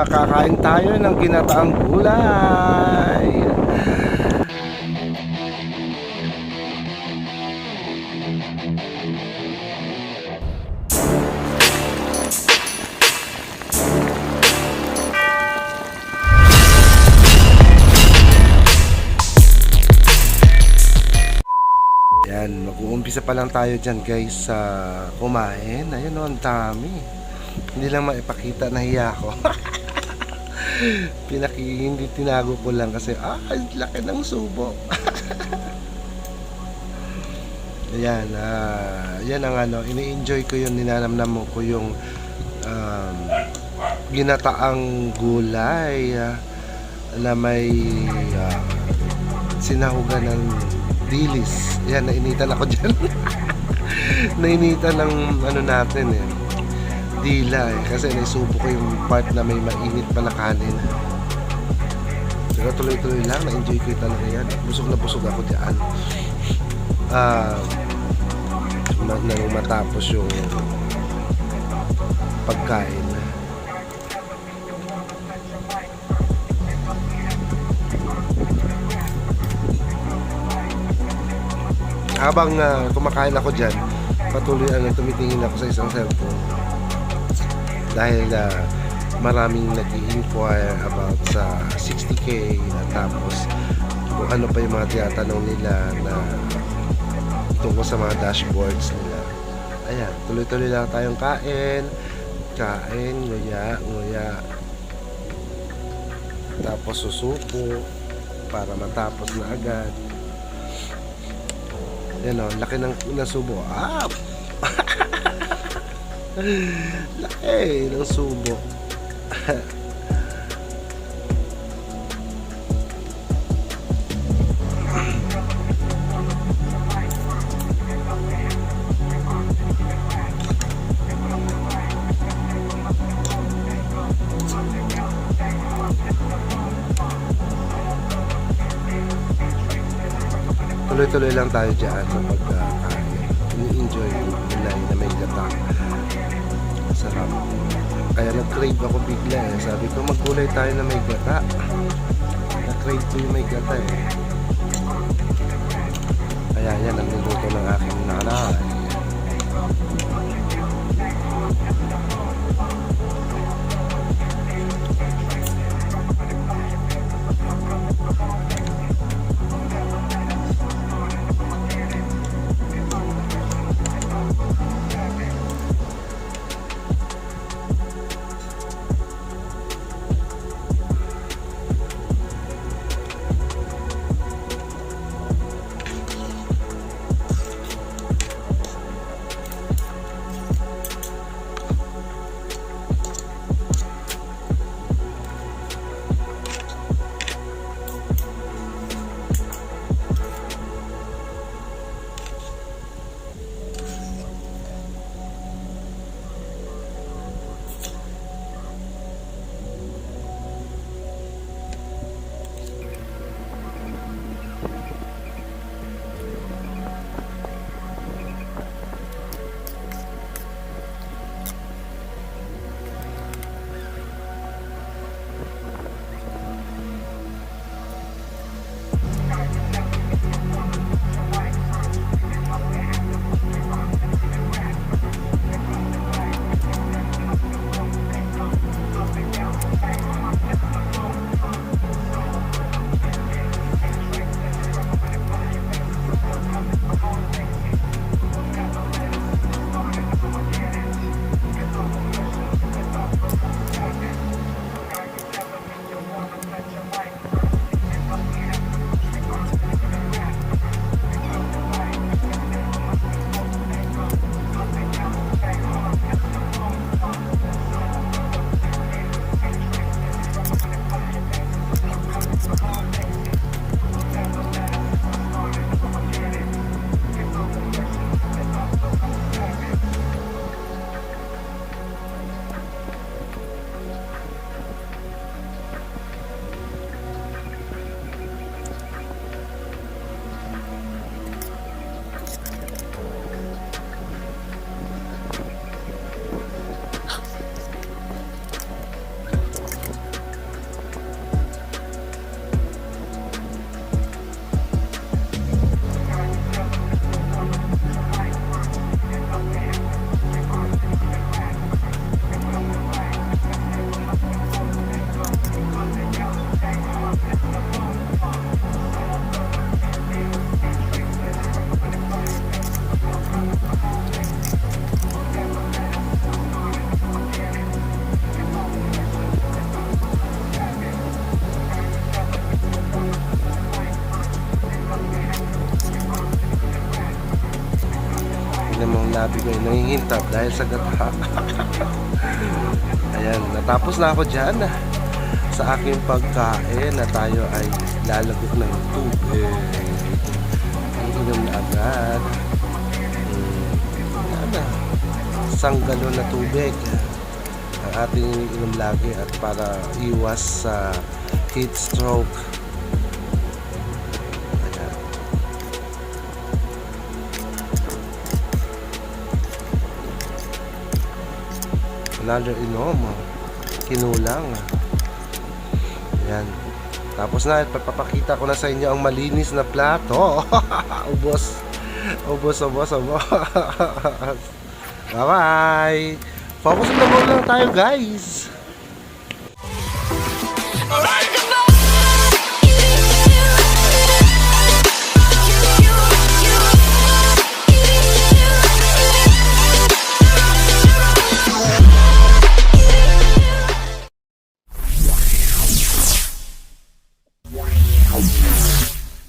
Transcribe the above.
kakain tayo ng ginataang gulay. Yan, mag-uumpisa pa lang tayo dyan guys sa kumain. Ayun o, ang dami. Hindi lang maipakita, nahiya ako. Hindi tinago ko lang kasi laki ng subo. Ayan, yan ang ini-enjoy ko yun, ninanamnam ko yung ginataang gulay na may sinahugan ng dilis. Yan, nainitan ako dyan. Nainitan ng natin dila kasi naisubo ko yung part na may mainit pa na kanin. Pero tuloy-tuloy lang, na-enjoy ko talaga yan. Busog na busog ako dyan. Nang matapos yung pagkain. Habang kumakain ako dyan, patuloy tumitingin ako sa isang cellphone dahil maraming nag-i-inquire about sa 60K tapos kung ano pa yung mga tinatanong nila na tungkol sa mga dashboards nila. Ayan, tuloy-tuloy lang tayong kain, nguya, tapos susuko para matapos na agad. Yan o, laki ng subo. Laki ng subo. Tuloy-tuloy lang tayo dyan sa pagkain. Ini-enjoy yung gulay na may gata. Sarap. Kaya nag-crave ako bigla Sabi ko maggulay tayo na may gata. Na-crave ko yung may gata Kaya yan ang niluto ng aking nanay. Tingnan mo ang labi ko, nangingintab dahil sa gata. Ayan, natapos na ako dyan sa aking pagkain na tayo ay lalagot ng tubig. Iinom na agad. Yan na. Isang galon na tubig ang ating iniinom lagi at para iwas sa heat stroke. Ayan. Another inom. Kinulang. Ayan. Tapos na, papapakita ko na sa inyo ang malinis na plato. Ubos. Bye-bye. Focus na muna lang tayo, guys.